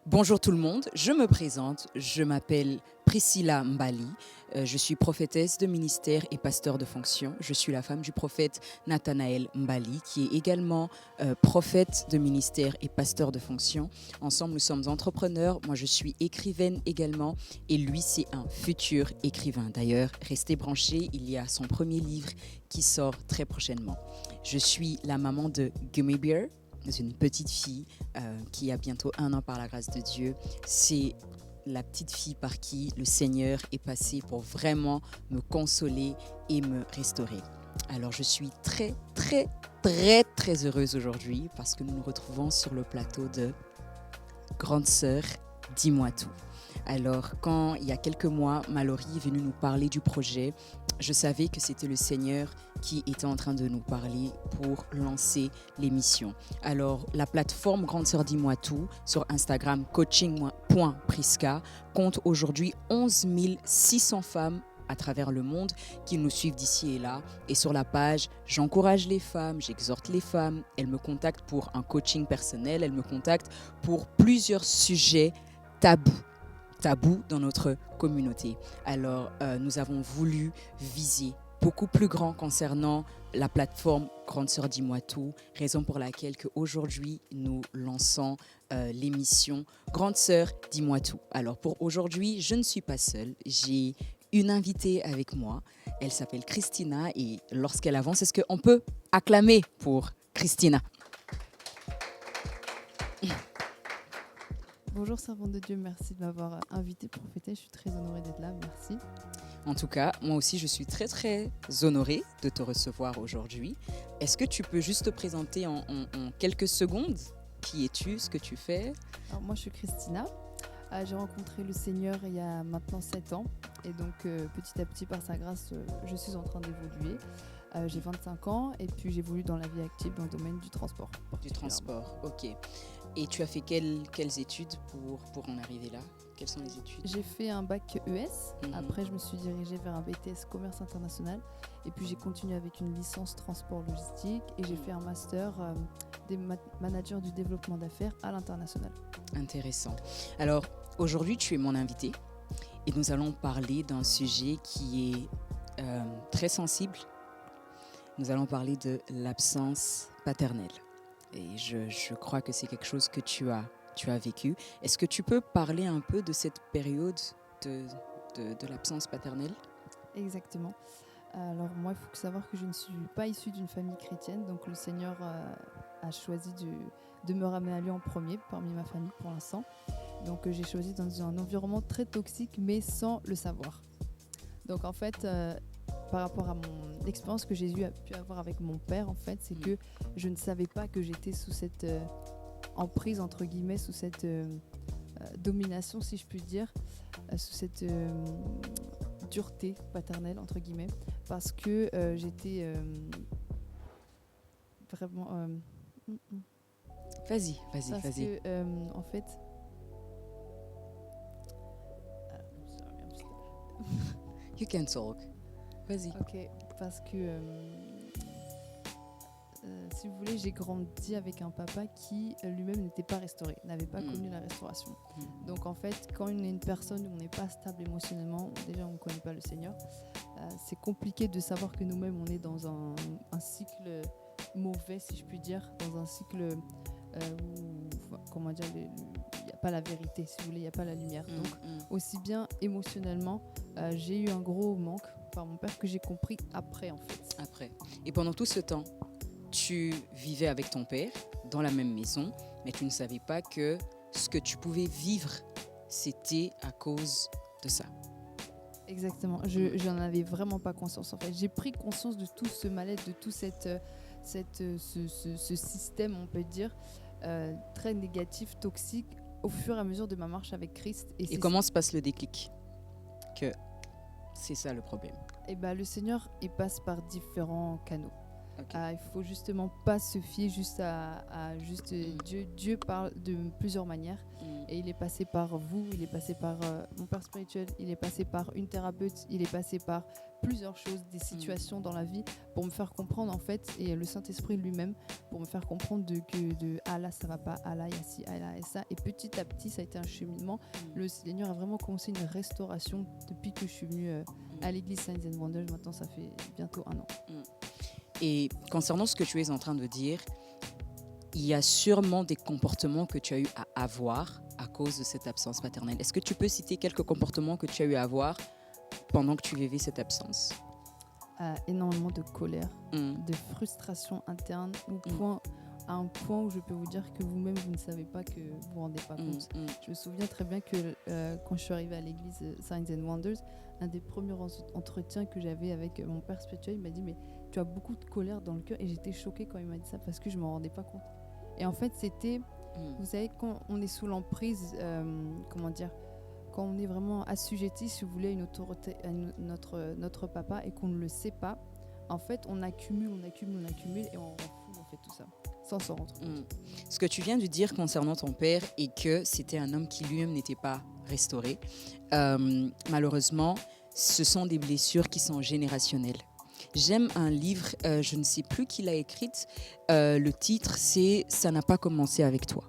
Bonjour tout le monde, je me présente, je m'appelle Priscilla Mbali, je suis prophétesse de ministère et pasteur de fonction. Je suis la femme du prophète Nathanaël Mbali qui est également prophète de ministère et pasteur de fonction. Ensemble, nous sommes entrepreneurs, moi je suis écrivaine également et lui c'est un futur écrivain. D'ailleurs, restez branchés, il y a son premier livre qui sort très prochainement. Je suis la maman de Gummy Bear. C'est une petite fille qui a bientôt 1 an par la grâce de Dieu. C'est la petite fille par qui le Seigneur est passé pour vraiment me consoler et me restaurer. Alors je suis très heureuse aujourd'hui parce que nous nous retrouvons sur le plateau de Grande Sœur, dis-moi tout. Alors quand il y a quelques mois, Mallory est venue nous parler du projet, je savais que c'était le Seigneur qui était en train de nous parler pour lancer l'émission. Alors, la plateforme Grande Sœur Dis-moi Tout sur Instagram, coaching.prisca, compte aujourd'hui 11 600 femmes à travers le monde qui nous suivent d'ici et là. Et sur la page, j'encourage les femmes, j'exhorte les femmes. Elles me contactent pour un coaching personnel, elles me contactent pour plusieurs sujets tabous dans notre communauté. Alors, nous avons voulu viser beaucoup plus grand concernant la plateforme Grande Sœur Dis-moi Tout, raison pour laquelle aujourd'hui nous lançons l'émission Grande Sœur Dis-moi Tout. Alors pour aujourd'hui, je ne suis pas seule, j'ai une invitée avec moi, elle s'appelle Christina et lorsqu'elle avance, est-ce qu'on peut acclamer pour Christina? Bonjour servante de Dieu, merci de m'avoir invitée prophétesse, je suis très honorée d'être là, merci. En tout cas, moi aussi, je suis très honorée de te recevoir aujourd'hui. Est-ce que tu peux juste te présenter en quelques secondes? Qui es-tu, ce que tu fais? Alors moi je suis Christina, j'ai rencontré le Seigneur il y a maintenant 7 ans et donc petit à petit par sa grâce je suis en train d'évoluer. J'ai 25 ans et puis j'évolue dans la vie active dans le domaine du transport. Du transport, ok. Et tu as fait quelles études pour en arriver là? Quelles sont les études? J'ai fait un bac ES, après je me suis dirigée vers un BTS commerce international et puis j'ai continué avec une licence transport logistique et j'ai fait un master des managers du développement d'affaires à l'international. Intéressant. Alors aujourd'hui tu es mon invitée et nous allons parler d'un sujet qui est très sensible. Nous allons parler de l'absence paternelle. Et je crois que c'est quelque chose que tu as vécu. Est-ce que tu peux parler un peu de cette période de l'absence paternelle? Exactement. Alors moi, il faut savoir que je ne suis pas issue d'une famille chrétienne, donc le Seigneur a choisi de me ramener à lui en premier parmi ma famille pour l'instant. Donc j'ai choisi dans un environnement très toxique, mais sans le savoir. Donc en fait, par rapport à mon expérience que j'ai pu avoir avec mon père, en fait, c'est que je ne savais pas que j'étais sous cette emprise, entre guillemets, sous cette domination, si je puis dire, sous cette dureté paternelle, entre guillemets, parce que j'étais vraiment... Vas-y. Parce que, en fait... You can talk. Vas-y. Ok, parce que si vous voulez, j'ai grandi avec un papa qui lui-même n'était pas restauré, n'avait pas connu la restauration. Donc en fait, quand on est une personne où on n'est pas stable émotionnellement, déjà on ne connaît pas le Seigneur, c'est compliqué de savoir que nous-mêmes on est dans un cycle mauvais, si je puis dire, dans un cycle où, comment dire, il n'y a pas la vérité, si vous voulez, il n'y a pas la lumière. Donc aussi bien émotionnellement, j'ai eu un gros manque par mon père que j'ai compris après en fait. Après. Et pendant tout ce temps, tu vivais avec ton père dans la même maison, mais tu ne savais pas que ce que tu pouvais vivre, c'était à cause de ça. Exactement. Je n'en avais vraiment pas conscience en fait. J'ai pris conscience de tout ce mal-être, de tout ce système, on peut dire, très négatif, toxique, au fur et à mesure de ma marche avec Christ. Et comment se passe le déclic? Que c'est ça le problème. Et le Seigneur, il passe par différents canaux. Okay. Il faut justement pas se fier juste à Dieu. Dieu parle de plusieurs manières et il est passé par vous, il est passé par mon père spirituel, il est passé par une thérapeute, il est passé par plusieurs choses, des situations dans la vie pour me faire comprendre en fait, et le Saint-Esprit lui-même pour me faire comprendre ah là ça va pas, ah là il y a ci, ah là et ça, et petit à petit ça a été un cheminement. Le Seigneur a vraiment commencé une restauration depuis que je suis venue à l'église Signs and Wonders. Maintenant ça fait bientôt 1 an. Et concernant ce que tu es en train de dire, il y a sûrement des comportements que tu as eu à avoir à cause de cette absence paternelle. Est-ce que tu peux citer quelques comportements que tu as eu à avoir pendant que tu vivais cette absence? Énormément de colère, de frustration interne, à un point où je peux vous dire que vous-même, vous ne savez pas, que vous ne vous rendez pas compte. Je me souviens très bien que quand je suis arrivée à l'église Signs and Wonders, un des premiers entretiens que j'avais avec mon père spirituel, il m'a dit « Mais tu as beaucoup de colère dans le cœur ». Et j'étais choquée quand il m'a dit ça parce que je ne m'en rendais pas compte. Et en fait, c'était, vous savez, quand on est sous l'emprise, quand on est vraiment assujetti, si vous voulez, à une autorité, à notre papa, et qu'on ne le sait pas, en fait, on accumule, et on refoule en fait tout ça, sans s'en rendre compte. Ce que tu viens de dire concernant ton père et que c'était un homme qui lui-même n'était pas restauré, malheureusement, ce sont des blessures qui sont générationnelles. J'aime un livre, je ne sais plus qui l'a écrit, le titre c'est « Ça n'a pas commencé avec toi ».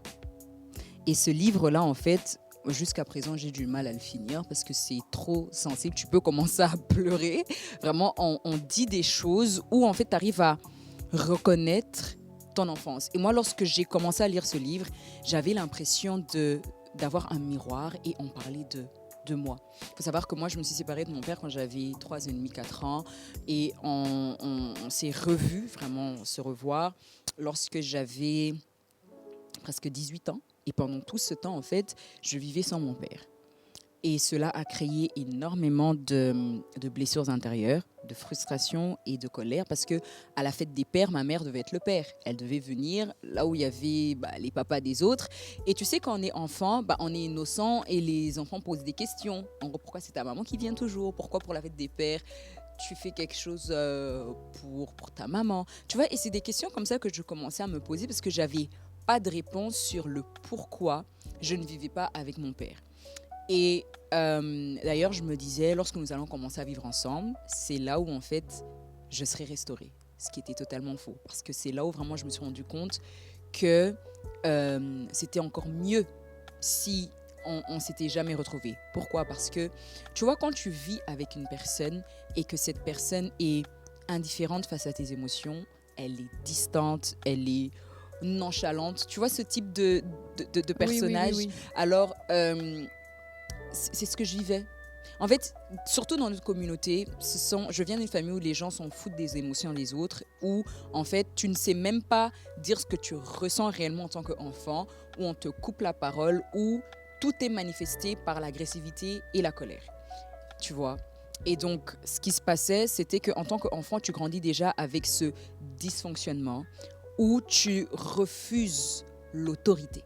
Et ce livre-là, en fait, jusqu'à présent, j'ai du mal à le finir parce que c'est trop sensible. Tu peux commencer à pleurer. Vraiment, on dit des choses où, en fait, tu arrives à reconnaître ton enfance. Et moi, lorsque j'ai commencé à lire ce livre, j'avais l'impression d'avoir un miroir et on parlait de moi. Il faut savoir que moi, je me suis séparée de mon père quand j'avais 3 ans et demi, 4 ans. Et on s'est revus, vraiment, se revoir, lorsque j'avais presque 18 ans. Et pendant tout ce temps, en fait, je vivais sans mon père. Et cela a créé énormément de blessures intérieures, de frustration et de colère, parce qu'à la fête des pères, ma mère devait être le père. Elle devait venir là où il y avait les papas des autres. Et tu sais, quand on est enfant, on est innocent et les enfants posent des questions. En gros, pourquoi c'est ta maman qui vient toujours? Pourquoi pour la fête des pères tu fais quelque chose pour ta maman? Tu vois, et c'est des questions comme ça que je commençais à me poser parce que j'avais pas de réponse sur le pourquoi je ne vivais pas avec mon père. Et d'ailleurs, je me disais, lorsque nous allons commencer à vivre ensemble, c'est là où, en fait, je serai restaurée. Ce qui était totalement faux. Parce que c'est là où, vraiment, je me suis rendu compte que c'était encore mieux si on s'était jamais retrouvés. Pourquoi? Parce que, tu vois, quand tu vis avec une personne et que cette personne est indifférente face à tes émotions, elle est distante, elle est nonchalante. Tu vois ce type de personnage? Oui. Alors, c'est ce que je vivais. En fait, surtout dans notre communauté, je viens d'une famille où les gens s'en foutent des émotions des autres, où en fait, tu ne sais même pas dire ce que tu ressens réellement en tant qu'enfant, où on te coupe la parole, où tout est manifesté par l'agressivité et la colère. Tu vois? Et donc, ce qui se passait, c'était qu'en tant qu'enfant, tu grandis déjà avec ce dysfonctionnement où tu refuses l'autorité.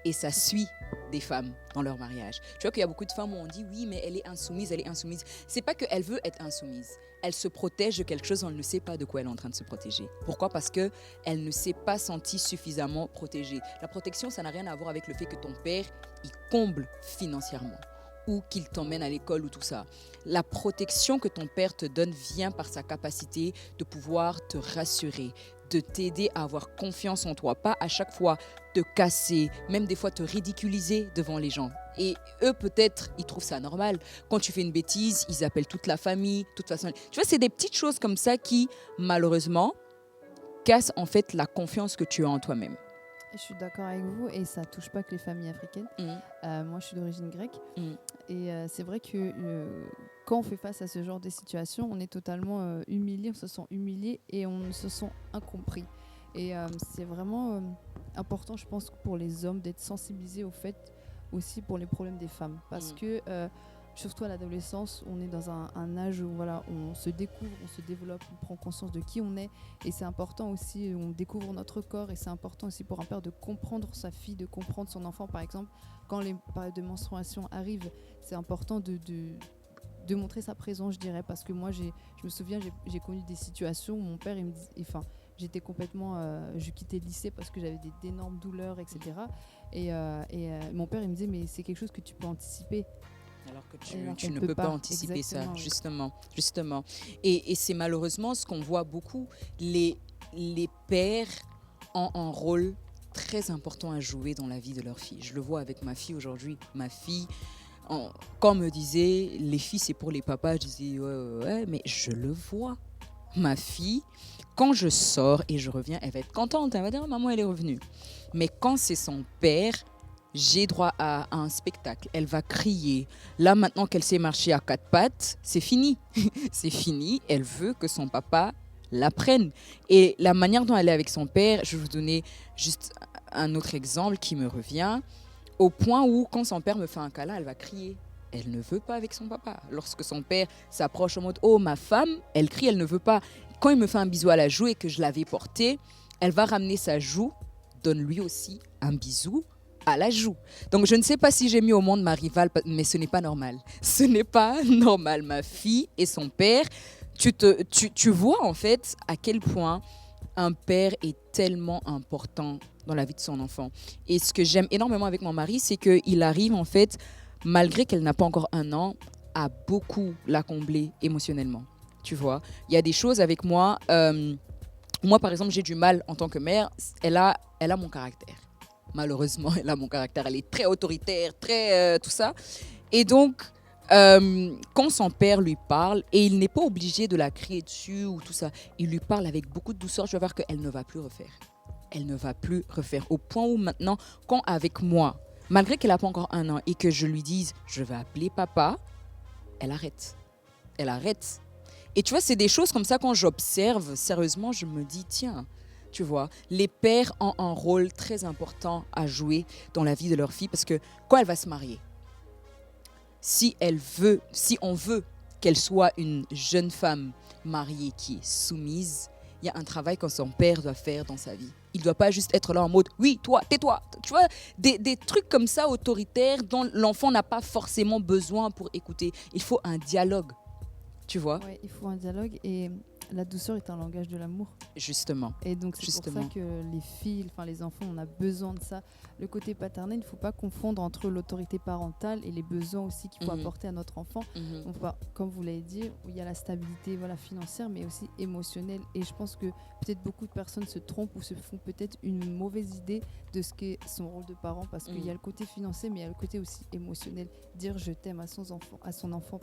Et ça suit des femmes dans leur mariage. Tu vois qu'il y a beaucoup de femmes où on dit oui, mais elle est insoumise, elle est insoumise. C'est pas qu'elle veut être insoumise. Elle se protège de quelque chose, on ne sait pas de quoi elle est en train de se protéger. Pourquoi? Parce qu'elle ne s'est pas sentie suffisamment protégée. La protection, ça n'a rien à voir avec le fait que ton père, il comble financièrement ou qu'il t'emmène à l'école ou tout ça. La protection que ton père te donne vient par sa capacité de pouvoir te rassurer, de t'aider à avoir confiance en toi, pas à chaque fois te casser, même des fois te ridiculiser devant les gens. Et eux, peut-être, ils trouvent ça normal. Quand tu fais une bêtise, ils appellent toute la famille, toute façon. Tu vois, c'est des petites choses comme ça qui, malheureusement, cassent en fait la confiance que tu as en toi-même. Je suis d'accord avec vous, et ça touche pas que les familles africaines. Moi, je suis d'origine grecque. Et c'est vrai que quand on fait face à ce genre de situation, on est totalement humilié, on se sent humilié et on se sent incompris. Et c'est vraiment important, je pense, pour les hommes d'être sensibilisés au fait aussi pour les problèmes des femmes. Parce que, surtout à l'adolescence, on est dans un âge où on se découvre, on se développe, on prend conscience de qui on est. Et c'est important aussi, on découvre notre corps, et c'est important aussi pour un père de comprendre sa fille, de comprendre son enfant. Par exemple, quand les périodes de menstruation arrivent, c'est important de montrer sa présence, je dirais, parce que moi, je me souviens, j'ai connu des situations où mon père, il me dit, j'étais complètement, je quittais le lycée parce que j'avais d'énormes douleurs, etc. Et mon père, il me disait, mais c'est quelque chose que tu peux anticiper. Alors que Alors tu qu'on ne peut peux pas pas, anticiper ça, exactement, oui. justement. Et c'est malheureusement ce qu'on voit beaucoup. Les pères ont un rôle très important à jouer dans la vie de leur fille. Je le vois avec ma fille aujourd'hui. Ma fille, quand on me disait, les filles, c'est pour les papas, je disais, ouais, mais je le vois. Ma fille, quand je sors et je reviens, elle va être contente. Elle va dire, oh, maman, elle est revenue. Mais quand c'est son père, j'ai droit à un spectacle. Elle va crier. Là, maintenant qu'elle sait marcher à quatre pattes, c'est fini. C'est fini. Elle veut que son papa l'apprenne. Et la manière dont elle est avec son père, je vais vous donner juste un autre exemple qui me revient. Au point où, quand son père me fait un câlin, elle va crier. Elle ne veut pas avec son papa. Lorsque son père s'approche en mode « Oh, ma femme », elle crie, elle ne veut pas. Quand il me fait un bisou à la joue et que je l'avais portée, elle va ramener sa joue, donne lui aussi un bisou à la joue. Donc, je ne sais pas si j'ai mis au monde ma rivale, mais ce n'est pas normal. Ce n'est pas normal. Ma fille et son père, tu vois en fait à quel point un père est tellement important dans la vie de son enfant. Et ce que j'aime énormément avec mon mari, c'est qu'il arrive en fait, malgré qu'elle n'a pas encore 1 an, à beaucoup la combler émotionnellement. Tu vois, il y a des choses avec moi. Moi, par exemple, j'ai du mal en tant que mère. Elle a mon caractère. Malheureusement, elle a mon caractère. Elle est très autoritaire, très tout ça. Et donc, quand son père lui parle, et il n'est pas obligé de la crier dessus ou tout ça, il lui parle avec beaucoup de douceur, je vais voir qu'elle ne va plus refaire. Elle ne va plus refaire. Au point où maintenant, quand avec moi, malgré qu'elle n'a pas encore 1 an, et que je lui dise, je vais appeler papa, elle arrête. Elle arrête. Et tu vois, c'est des choses comme ça, quand j'observe, sérieusement, je me dis, tiens, tu vois, les pères ont un rôle très important à jouer dans la vie de leur fille, parce que quand elle va se marier, si on veut qu'elle soit une jeune femme mariée qui est soumise, il y a un travail que son père doit faire dans sa vie. Il ne doit pas juste être là en mode « oui, toi, tais-toi ». Tu vois, des trucs comme ça autoritaires dont l'enfant n'a pas forcément besoin pour écouter. Il faut un dialogue, tu vois. Ouais, il faut un dialogue et la douceur est un langage de l'amour. Justement. Et donc c'est pour ça Justement. que les filles, enfin les enfants, on a besoin de ça. Le côté paternel, il ne faut pas confondre entre l'autorité parentale et les besoins aussi qu'il faut apporter à notre enfant. On va, comme vous l'avez dit, il y a la stabilité financière, mais aussi émotionnelle. Et je pense que peut-être beaucoup de personnes se trompent ou se font peut-être une mauvaise idée de ce qu'est son rôle de parent, parce qu'il y a le côté financier, mais il y a le côté aussi émotionnel. Dire je t'aime à son enfant,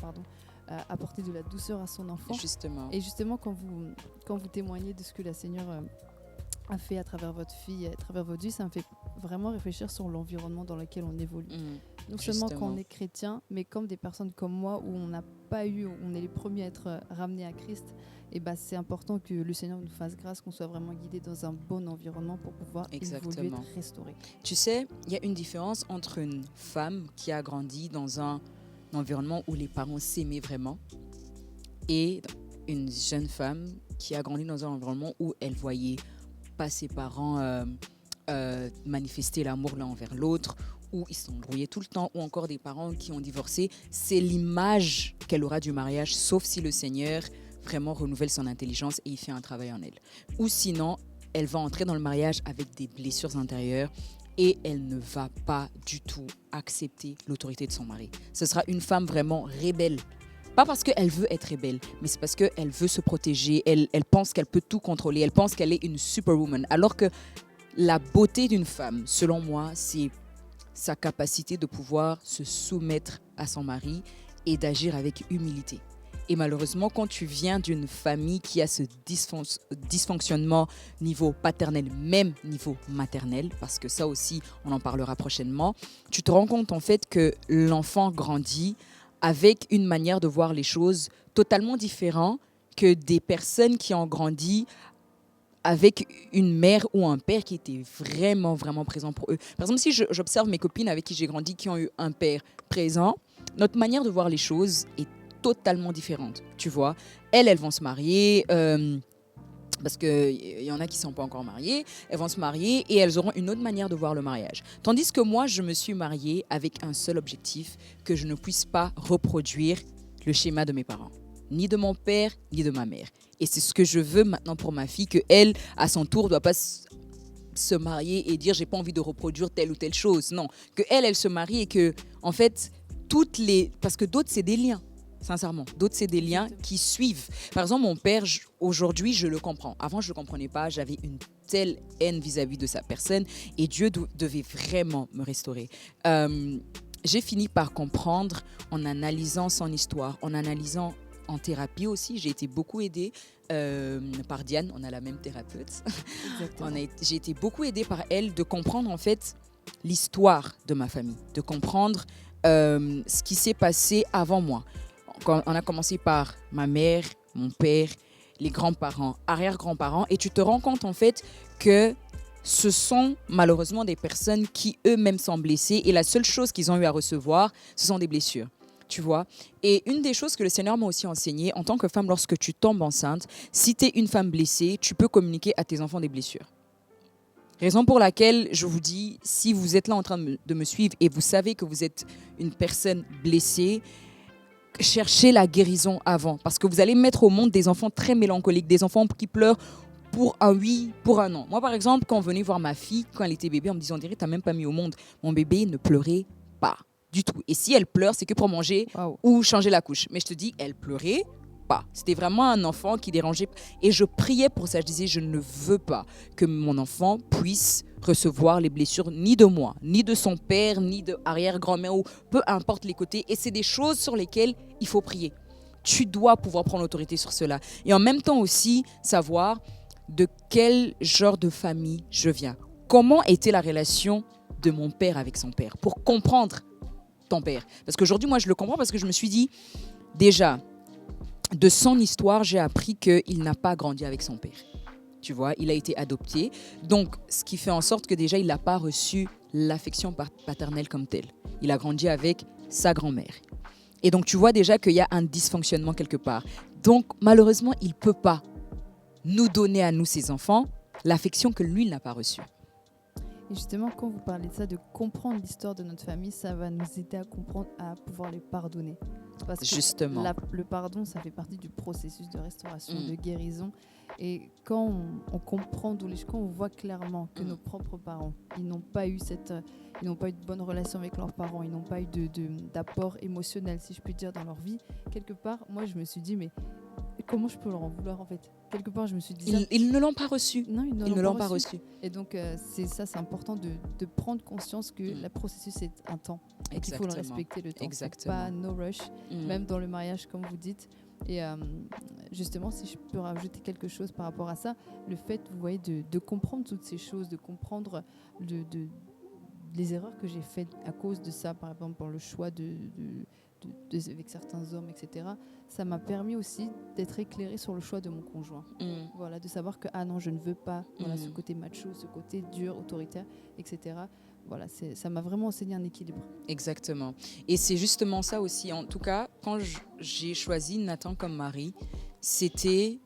apporter de la douceur à son enfant. Justement. Et justement, quand vous témoignez de ce que la Seigneur a fait à travers votre fille, à travers votre vie, ça me fait vraiment réfléchir sur l'environnement dans lequel on évolue. Non seulement quand on est chrétien, mais comme des personnes comme moi où on n'a pas eu, on est les premiers à être ramenés à Christ, et c'est important que le Seigneur nous fasse grâce, qu'on soit vraiment guidé dans un bon environnement pour pouvoir évoluer, être restauré. Tu sais, il y a une différence entre une femme qui a grandi dans un environnement où les parents s'aimaient vraiment et une jeune femme qui a grandi dans un environnement où elle voyait pas ses parents manifester l'amour l'un envers l'autre, où ils s'embrouillaient tout le temps, ou encore des parents qui ont divorcé. C'est l'image qu'elle aura du mariage, sauf si le Seigneur vraiment renouvelle son intelligence et il fait un travail en elle. Ou sinon, elle va entrer dans le mariage avec des blessures intérieures et elle ne va pas du tout accepter l'autorité de son mari. Ce sera une femme vraiment rebelle. Pas parce qu'elle veut être rebelle, mais c'est parce qu'elle veut se protéger. Elle pense qu'elle peut tout contrôler. Elle pense qu'elle est une superwoman. Alors que la beauté d'une femme, selon moi, c'est sa capacité de pouvoir se soumettre à son mari et d'agir avec humilité. Et malheureusement, quand tu viens d'une famille qui a ce dysfonctionnement niveau paternel, même niveau maternel, parce que ça aussi, on en parlera prochainement, tu te rends compte en fait que l'enfant grandit avec une manière de voir les choses totalement différente que des personnes qui ont grandi avec une mère ou un père qui était vraiment, vraiment présent pour eux. Par exemple, si j'observe mes copines avec qui j'ai grandi qui ont eu un père présent, notre manière de voir les choses est totalement différente, tu vois. Elles vont se marier, parce qu'il y en a qui ne sont pas encore mariées, elles vont se marier et elles auront une autre manière de voir le mariage. Tandis que moi, je me suis mariée avec un seul objectif, que je ne puisse pas reproduire le schéma de mes parents, ni de mon père, ni de ma mère. Et c'est ce que je veux maintenant pour ma fille, qu'elle, à son tour, ne doit pas se marier et dire « j'ai pas envie de reproduire telle ou telle chose ». Non, qu'elle se marie et que, en fait, Parce que d'autres, c'est des liens. Sincèrement, d'autres, c'est des liens qui suivent. Par exemple, mon père, aujourd'hui, je le comprends. Avant, je ne le comprenais pas. J'avais une telle haine vis-à-vis de sa personne et Dieu devait vraiment me restaurer. J'ai fini par comprendre en analysant son histoire, en analysant en thérapie aussi. J'ai été beaucoup aidée par Diane, on a la même thérapeute. J'ai été beaucoup aidée par elle de comprendre en fait l'histoire de ma famille, de comprendre ce qui s'est passé avant moi. On a commencé par ma mère, mon père, les grands-parents, arrière-grands-parents, et tu te rends compte en fait que ce sont malheureusement des personnes qui eux-mêmes sont blessées et la seule chose qu'ils ont eu à recevoir, ce sont des blessures. Tu vois. Et une des choses que le Seigneur m'a aussi enseigné, en tant que femme, lorsque tu tombes enceinte, si tu es une femme blessée, tu peux communiquer à tes enfants des blessures. Raison pour laquelle je vous dis, si vous êtes là en train de me suivre et vous savez que vous êtes une personne blessée, cherchez la guérison avant. Parce que vous allez mettre au monde des enfants très mélancoliques, des enfants qui pleurent pour un oui, pour un non. Moi, par exemple, quand on venait voir ma fille, quand elle était bébé, on me disait, on dirait, tu n'as même pas mis au monde. Mon bébé ne pleurait pas du tout. Et si elle pleure, c'est que pour manger ou changer la couche. Mais je te dis, elle pleurait pas. C'était vraiment un enfant qui dérangeait. Et je priais pour ça. Je disais, je ne veux pas que mon enfant puisse recevoir les blessures ni de moi, ni de son père, ni de arrière-grand-mère, ou peu importe les côtés. Et c'est des choses sur lesquelles il faut prier. Tu dois pouvoir prendre l'autorité sur cela. Et en même temps aussi, savoir de quel genre de famille je viens. Comment était la relation de mon père avec son père, pour comprendre ton père. Parce qu'aujourd'hui, moi, je le comprends parce que je me suis dit, déjà, de son histoire, j'ai appris qu'il n'a pas grandi avec son père. Tu vois, il a été adopté. Donc, ce qui fait en sorte que déjà, il n'a pas reçu l'affection paternelle comme telle. Il a grandi avec sa grand-mère. Et donc, tu vois déjà qu'il y a un dysfonctionnement quelque part. Donc, malheureusement, il ne peut pas nous donner à nous, ses enfants, l'affection que lui, il n'a pas reçue. Et justement, quand vous parlez de ça, de comprendre l'histoire de notre famille, ça va nous aider à comprendre, à pouvoir les pardonner. Parce que justement, le pardon, ça fait partie du processus de restauration, de guérison. Et quand on comprend, quand on voit clairement que nos propres parents, ils n'ont pas eu de bonne relation avec leurs parents, ils n'ont pas eu d'apport émotionnel, si je puis dire, dans leur vie, quelque part, moi, je me suis dit, mais comment je peux leur en vouloir, en fait ? Quelque part, je me suis dit... Ils ne l'ont pas reçu. Non, ils ne l'ont pas reçu. Et donc, c'est important de prendre conscience que le processus est un temps. Et qu'il faut le respecter, le temps. Exactement. Pas no rush, même dans le mariage, comme vous dites. Et justement, si je peux rajouter quelque chose par rapport à ça, le fait, vous voyez, de comprendre toutes ces choses, de comprendre les erreurs que j'ai faites à cause de ça, par exemple, pour le choix avec certains hommes, etc. Ça m'a permis aussi d'être éclairée sur le choix de mon conjoint. Voilà, de savoir que, ah non, je ne veux pas ce côté macho, ce côté dur, autoritaire, etc. Voilà, ça m'a vraiment enseigné un équilibre. Exactement. Et c'est justement ça aussi. En tout cas, quand j'ai choisi Nathan comme mari, c'était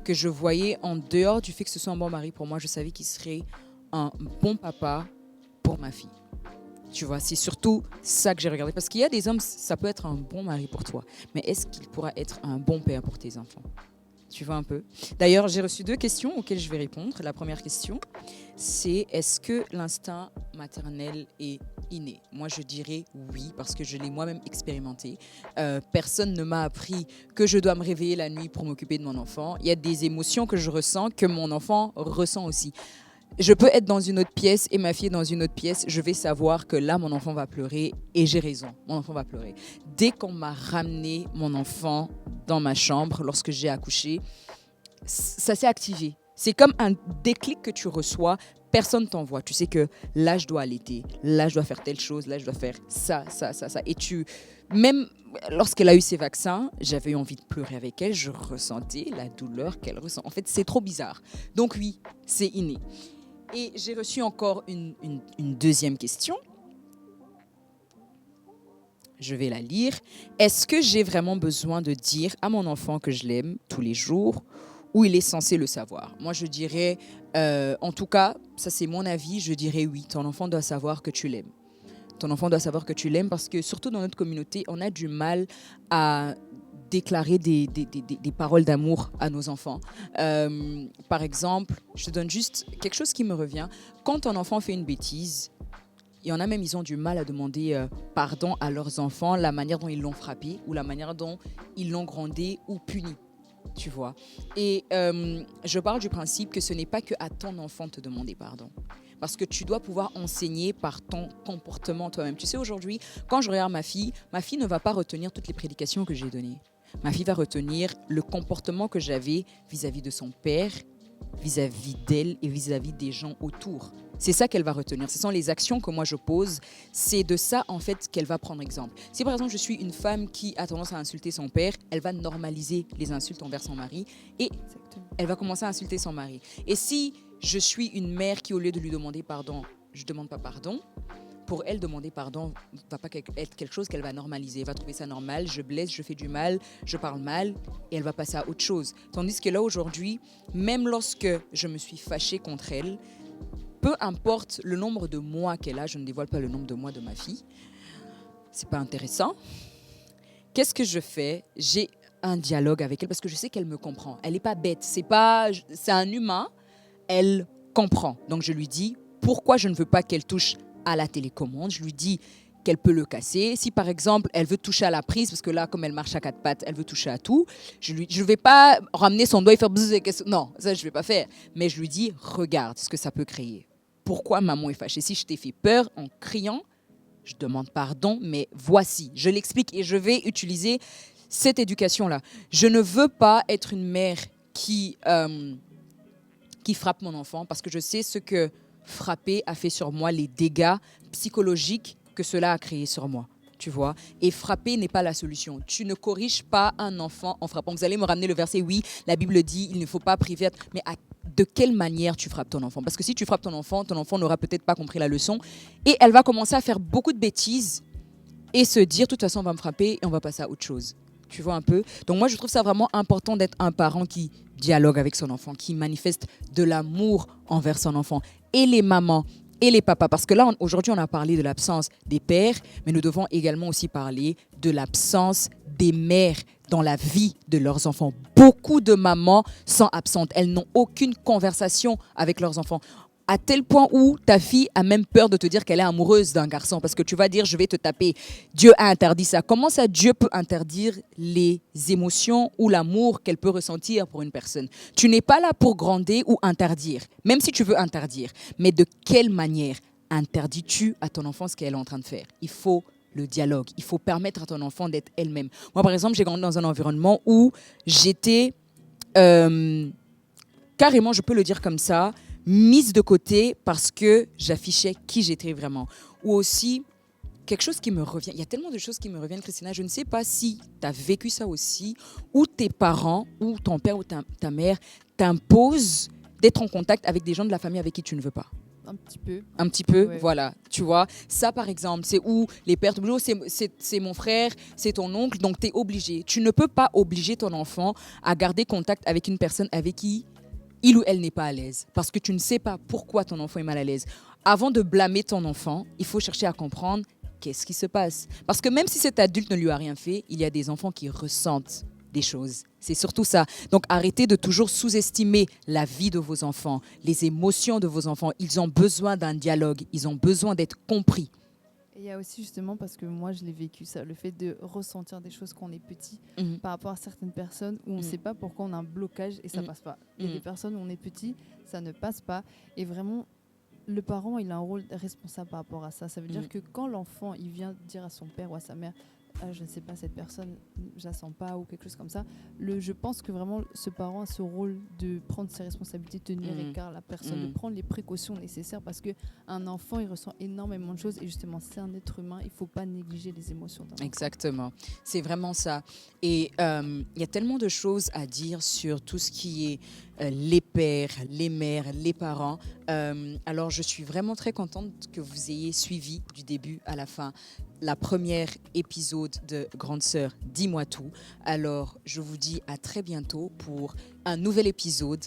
que je voyais, en dehors du fait que ce soit un bon mari pour moi, je savais qu'il serait un bon papa pour ma fille. Tu vois, c'est surtout ça que j'ai regardé. Parce qu'il y a des hommes, ça peut être un bon mari pour toi. Mais est-ce qu'il pourra être un bon père pour tes enfants ? Tu vois un peu. D'ailleurs, j'ai reçu 2 questions auxquelles je vais répondre. La première question, c'est est-ce que l'instinct maternel est inné ? Moi, je dirais oui, parce que je l'ai moi-même expérimenté. Personne ne m'a appris que je dois me réveiller la nuit pour m'occuper de mon enfant. Il y a des émotions que je ressens que mon enfant ressent aussi. Je peux être dans une autre pièce et ma fille est dans une autre pièce. Je vais savoir que là, mon enfant va pleurer et j'ai raison. Mon enfant va pleurer. Dès qu'on m'a ramené mon enfant dans ma chambre, lorsque j'ai accouché, ça s'est activé. C'est comme un déclic que tu reçois. Personne t'envoie. Tu sais que là, je dois allaiter. Là, je dois faire telle chose. Là, je dois faire ça. Et même lorsqu'elle a eu ses vaccins, j'avais eu envie de pleurer avec elle. Je ressentais la douleur qu'elle ressent. En fait, c'est trop bizarre. Donc oui, c'est inné. Et j'ai reçu encore une deuxième question. Je vais la lire. Est-ce que j'ai vraiment besoin de dire à mon enfant que je l'aime tous les jours ou il est censé le savoir ? Moi, je dirais, en tout cas, ça c'est mon avis, je dirais oui. Ton enfant doit savoir que tu l'aimes. Ton enfant doit savoir que tu l'aimes parce que surtout dans notre communauté, on a du mal à déclarer des paroles d'amour à nos enfants. Par exemple, je te donne juste quelque chose qui me revient. Quand ton enfant fait une bêtise, Il y en a même, ils ont du mal à demander pardon à leurs enfants, la manière dont ils l'ont frappé ou la manière dont ils l'ont grondé ou puni. Tu vois. Et je parle du principe que ce n'est pas que à ton enfant de te demander pardon. Parce que tu dois pouvoir enseigner par ton comportement toi-même. Tu sais, aujourd'hui, quand je regarde ma fille ne va pas retenir toutes les prédications que j'ai données. Ma fille va retenir le comportement que j'avais vis-à-vis de son père, vis-à-vis d'elle et vis-à-vis des gens autour. C'est ça qu'elle va retenir. Ce sont les actions que moi je pose. C'est de ça, en fait, qu'elle va prendre exemple. Si, par exemple, je suis une femme qui a tendance à insulter son père, elle va normaliser les insultes envers son mari et Exactement. elle va commencer à insulter son mari. Et si je suis une mère qui, au lieu de lui demander pardon, je ne demande pas pardon, pour elle, demander pardon ne va pas être quelque chose qu'elle va normaliser. Elle va trouver ça normal, je blesse, je fais du mal, je parle mal, et elle va passer à autre chose. Tandis que là, aujourd'hui, même lorsque je me suis fâchée contre elle, peu importe le nombre de mois qu'elle a, je ne dévoile pas le nombre de mois de ma fille, c'est pas intéressant. Qu'est-ce que je fais? J'ai un dialogue avec elle parce que je sais qu'elle me comprend. Elle n'est pas bête, c'est un humain, elle comprend. Donc je lui dis pourquoi je ne veux pas qu'elle touche à la télécommande. Je lui dis qu'elle peut le casser. Si par exemple elle veut toucher à la prise, parce que là comme elle marche à quatre pattes, elle veut toucher à tout, je ne vais pas ramener son doigt et faire bzzz. Non, ça je ne vais pas faire. Mais je lui dis regarde ce que ça peut créer. Pourquoi maman est fâchée? Si je t'ai fait peur en criant, je demande pardon, mais voici, je l'explique et je vais utiliser cette éducation-là. Je ne veux pas être une mère qui frappe mon enfant parce que je sais ce que frapper a fait sur moi, les dégâts psychologiques que cela a créé sur moi. Tu vois, et frapper n'est pas la solution. Tu ne corriges pas un enfant en frappant. Vous allez me ramener le verset, oui, la Bible dit, il ne faut pas priver, mais de quelle manière tu frappes ton enfant? Parce que si tu frappes ton enfant n'aura peut-être pas compris la leçon et elle va commencer à faire beaucoup de bêtises et se dire, de toute façon, on va me frapper et on va passer à autre chose. Tu vois un peu? Donc moi, je trouve ça vraiment important d'être un parent qui dialogue avec son enfant, qui manifeste de l'amour envers son enfant. Et les mamans et les papas. Parce que là, aujourd'hui, on a parlé de l'absence des pères, mais nous devons également aussi parler de l'absence des mères dans la vie de leurs enfants. Beaucoup de mamans sont absentes. Elles n'ont aucune conversation avec leurs enfants. À tel point où ta fille a même peur de te dire qu'elle est amoureuse d'un garçon parce que tu vas dire je vais te taper. Dieu a interdit ça. Comment ça Dieu peut interdire les émotions ou l'amour qu'elle peut ressentir pour une personne? Tu n'es pas là pour gronder ou interdire, même si tu veux interdire. Mais de quelle manière interdis-tu à ton enfant ce qu'elle est en train de faire? Il faut le dialogue. Il faut permettre à ton enfant d'être elle-même. Moi, par exemple, j'ai grandi dans un environnement où j'étais carrément, je peux le dire comme ça, mise de côté parce que j'affichais qui j'étais vraiment. Ou aussi, quelque chose qui me revient. Il y a tellement de choses qui me reviennent, Christina. Je ne sais pas si tu as vécu ça aussi, ou tes parents, ou ton père ou ta mère t'imposent d'être en contact avec des gens de la famille avec qui tu ne veux pas. Un petit peu. Un petit peu, Ouais. voilà. Tu vois, ça par exemple, c'est où les pères te disent, c'est mon frère, c'est ton oncle, donc tu es obligé. Tu ne peux pas obliger ton enfant à garder contact avec une personne avec qui il ou elle n'est pas à l'aise, parce que tu ne sais pas pourquoi ton enfant est mal à l'aise. Avant de blâmer ton enfant, il faut chercher à comprendre qu'est-ce qui se passe. Parce que même si cet adulte ne lui a rien fait, il y a des enfants qui ressentent des choses. C'est surtout ça. Donc arrêtez de toujours sous-estimer la vie de vos enfants, les émotions de vos enfants. Ils ont besoin d'un dialogue, ils ont besoin d'être compris. Et il y a aussi justement, parce que moi je l'ai vécu ça, le fait de ressentir des choses quand on est petit par rapport à certaines personnes où on ne sait pas pourquoi on a un blocage et ça passe pas. Il y a des personnes où on est petit, ça ne passe pas. Et vraiment, le parent, il a un rôle responsable par rapport à ça. Ça veut dire que quand l'enfant, il vient dire à son père ou à sa mère, je ne sais pas, cette personne, je la sens pas ou quelque chose comme ça, je pense que vraiment ce parent a ce rôle de prendre ses responsabilités, de tenir écart à la personne, de prendre les précautions nécessaires parce qu'un enfant, il ressent énormément de choses et justement, c'est un être humain, il ne faut pas négliger les émotions d'un enfant. Exactement, c'est vraiment ça. Et il y a tellement de choses à dire sur tout ce qui est les pères, les mères, les parents. Alors, je suis vraiment très contente que vous ayez suivi du début à la fin la première épisode de Grande Sœur, Dis-moi tout. Alors, je vous dis à très bientôt pour un nouvel épisode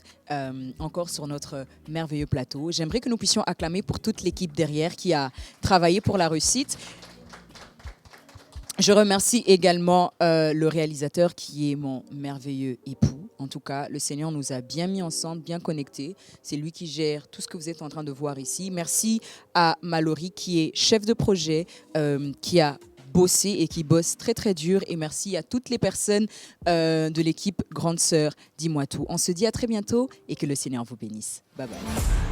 encore sur notre merveilleux plateau. J'aimerais que nous puissions acclamer pour toute l'équipe derrière qui a travaillé pour la réussite. Je remercie également le réalisateur qui est mon merveilleux époux. En tout cas, le Seigneur nous a bien mis ensemble, bien connectés. C'est lui qui gère tout ce que vous êtes en train de voir ici. Merci à Mallory qui est chef de projet, qui a bossé et qui bosse très très dur. Et merci à toutes les personnes de l'équipe Grande Sœur Dis-moi tout. On se dit à très bientôt et que le Seigneur vous bénisse. Bye bye.